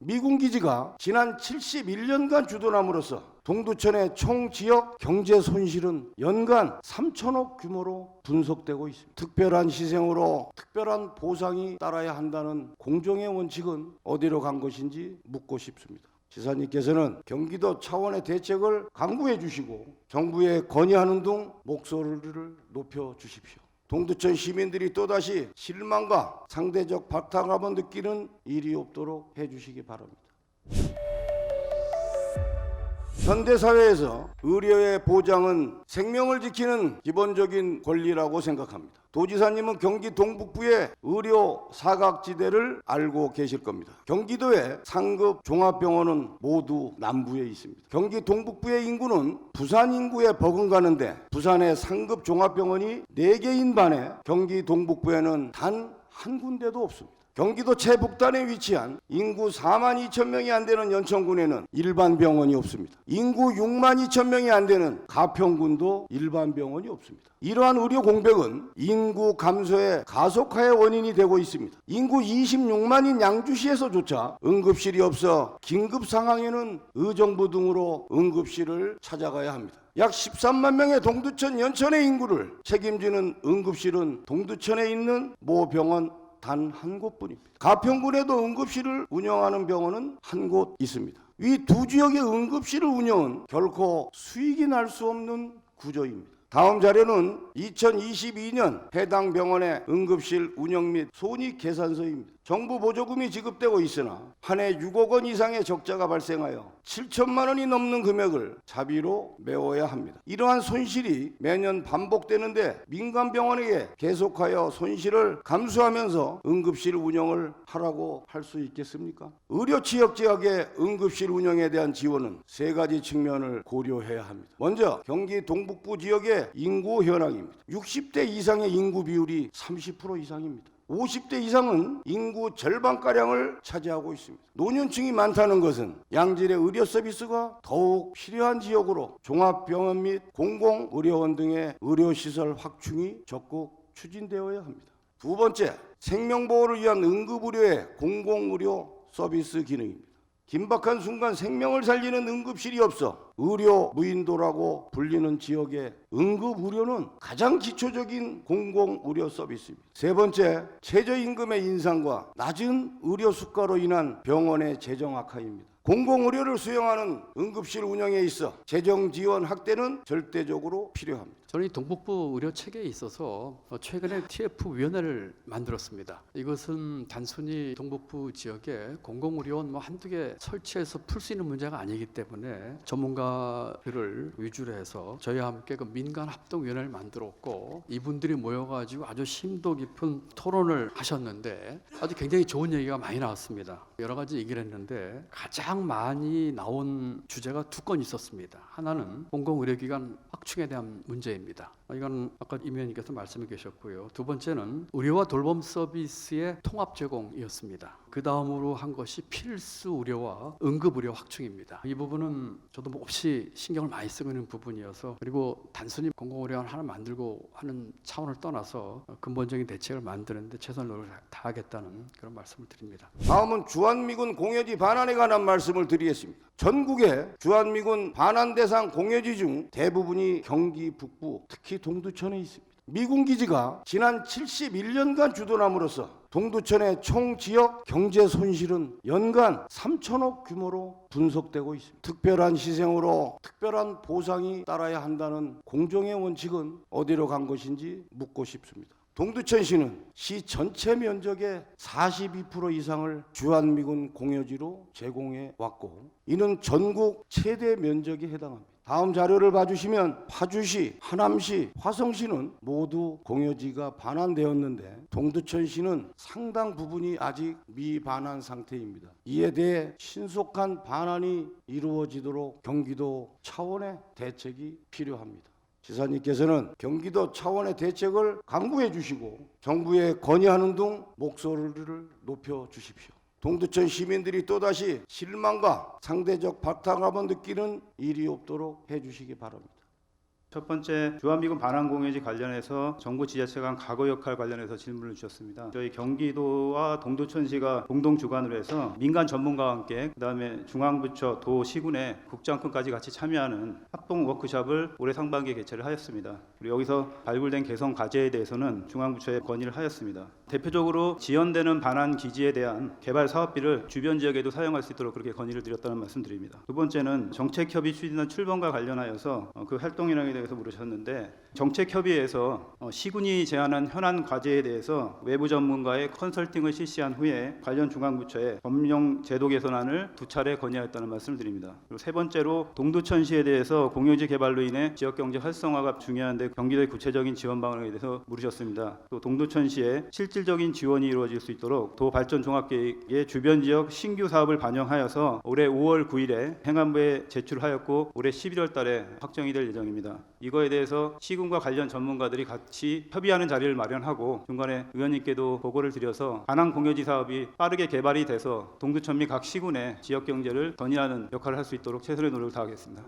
미군 기지가 지난 71년간 주둔함으로써 동두천의 총 지역 경제 손실은 연간 3천억 규모로 분석되고 있습니다. 특별한 희생으로 특별한 보상이 따라야 한다는 공정의 원칙은 어디로 간 것인지 묻고 싶습니다. 지사님께서는 경기도 차원의 대책을 강구해 주시고 정부에 건의하는 등 목소리를 높여 주십시오. 동두천 시민들이 또다시 실망과 상대적 박탈감을 느끼는 일이 없도록 해주시기 바랍니다. 현대사회에서 의료의 보장은 생명을 지키는 기본적인 권리라고 생각합니다. 도지사님은 경기 동북부의 의료 사각지대를 알고 계실 겁니다. 경기도의 상급 종합병원은 모두 남부에 있습니다. 경기 동북부의 인구는 부산 인구에 버금가는데 부산의 상급 종합병원이 4개인 반에 경기 동북부에는 단 한 군데도 없습니다. 경기도 최북단에 위치한 인구 4만 2천 명이 안 되는 연천군에는 일반 병원이 없습니다. 인구 6만 2천 명이 안 되는 가평군도 일반 병원이 없습니다. 이러한 의료 공백은 인구 감소의 가속화의 원인이 되고 있습니다. 인구 26만인 양주시에서조차 응급실이 없어 긴급 상황에는 의정부 등으로 응급실을 찾아가야 합니다. 약 13만 명의 동두천 연천의 인구를 책임지는 응급실은 동두천에 있는 모 병원 단 한 곳뿐입니다. 가평군에도 응급실을 운영하는 병원은 한 곳 있습니다. 이 두 지역의 응급실을 운영은 결코 수익이 날 수 없는 구조입니다. 다음 자료는 2022년 해당 병원의 응급실 운영 및 손익 계산서입니다. 정부 보조금이 지급되고 있으나 한 해 6억 원 이상의 적자가 발생하여 7천만 원이 넘는 금액을 자비로 메워야 합니다. 이러한 손실이 매년 반복되는데 민간 병원에게 계속하여 손실을 감수하면서 응급실 운영을 하라고 할 수 있겠습니까? 의료 취약 지역의 응급실 운영에 대한 지원은 3가지 측면을 고려해야 합니다. 먼저 경기 동북부 지역의 인구 현황입니다. 60대 이상의 인구 비율이 30% 이상입니다. 50대 이상은 인구 절반가량을 차지하고 있습니다. 노년층이 많다는 것은 양질의 의료 서비스가 더욱 필요한 지역으로 종합병원 및 공공의료원 등의 의료시설 확충이 적극 추진되어야 합니다. 두 번째, 생명보호를 위한 응급의료의 공공의료 서비스 기능입니다. 긴박한 순간 생명을 살리는 응급실이 없어 의료 무인도라고 불리는 지역의 응급의료는 가장 기초적인 공공의료 서비스입니다. 세 번째, 최저임금의 인상과 낮은 의료 수가로 인한 병원의 재정 악화입니다. 공공의료를 수용하는 응급실 운영에 있어 재정 지원 확대는 절대적으로 필요합니다. 저는 이 동북부 의료 체계에 있어서 최근에 TF위원회를 만들었습니다. 이것은 단순히 동북부 지역에 공공의료원 한두 개 설치해서 풀 수 있는 문제가 아니기 때문에 전문가들을 위주로 해서 저희와 함께 그 민간합동위원회를 만들었고 이분들이 모여가지고 아주 심도 깊은 토론을 하셨는데 아주 굉장히 좋은 얘기가 많이 나왔습니다. 여러 가지 얘기를 했는데 가장 많이 나온 주제가 2건 있었습니다. 하나는 공공의료기관 확충에 대한 문제입니다. 이건 아까 임 의원님께서 말씀해 주셨고요. 두 번째는 의료와 돌봄 서비스의 통합 제공이었습니다. 그 다음으로 한 것이 필수 의료와 응급 의료 확충입니다. 이 부분은 저도 몹시 신경을 많이 쓰고 있는 부분이어서 그리고 단순히 공공의료원 하나 만들고 하는 차원을 떠나서 근본적인 대책을 만드는데 최선을 노력을 다하겠다는 그런 말씀을 드립니다. 다음은 주한미군 공여지 반환에 관한 말씀을 드리겠습니다. 전국의 주한미군 반환 대상 공여지 중 대부분이 경기 북부, 특히 동두천에 있습니다. 미군 기지가 지난 71년간 주둔함으로써 동두천의 총 지역 경제 손실은 연간 3천억 규모로 분석되고 있습니다. 특별한 희생으로 특별한 보상이 따라야 한다는 공정의 원칙은 어디로 간 것인지 묻고 싶습니다. 동두천시는 시 전체 면적의 42% 이상을 주한미군 공여지로 제공해 왔고 이는 전국 최대 면적에 해당합니다. 다음 자료를 봐주시면 파주시, 하남시, 화성시는 모두 공여지가 반환되었는데 동두천시는 상당 부분이 아직 미반환 상태입니다. 이에 대해 신속한 반환이 이루어지도록 경기도 차원의 대책이 필요합니다. 지사님께서는 경기도 차원의 대책을 강구해 주시고 정부에 건의하는 등 목소리를 높여 주십시오. 동두천 시민들이 또다시 실망과 상대적 박탈감을 느끼는 일이 없도록 해 주시기 바랍니다. 첫 번째, 주한미군 반환공유지 관련해서 정부 지자체 간 과거 역할 관련해서 질문을 주셨습니다. 저희 경기도와 동두천시가 공동 주관으로 해서 민간 전문가와 함께 그다음에 중앙부처, 도, 시군의 국장급까지 같이 참여하는 합동 워크숍을 올해 상반기에 개최를 하였습니다. 그리고 여기서 발굴된 개선 과제에 대해서는 중앙부처에 건의를 하였습니다. 대표적으로 지연되는 반환 기지에 대한 개발 사업비를 주변 지역에도 사용할 수 있도록 그렇게 건의를 드렸다는 말씀드립니다. 두 번째는 정책협의 추진단 출범과 관련하여서 그 활동이라에 대해서 물으셨는데, 정책협의회에서 시군이 제안한 현안 과제에 대해서 외부 전문가의 컨설팅을 실시한 후에 관련 중앙부처에 법령 제도 개선안을 2차례 건의하였다는 말씀을 드립니다. 그리고 세 번째로 동두천시에 대해서 공유지 개발로 인해 지역경제 활성화가 중요한데 경기도의 구체적인 지원 방안에 대해서 물으셨습니다. 또 동두천시에 실질적인 지원이 이루어질 수 있도록 도 발전 종합계획의 주변 지역 신규 사업을 반영하여서 올해 5월 9일에 행안부에 제출하였고 올해 11월 달에 확정이 될 예정입니다. 이거에 대해서 시군과 관련 전문가들이 같이 협의하는 자리를 마련하고 중간에 의원님께도 보고를 드려서 반환 공유지 사업이 빠르게 개발이 돼서 동두천 및 각 시군의 지역 경제를 건의하는 역할을 할 수 있도록 최선의 노력을 다하겠습니다.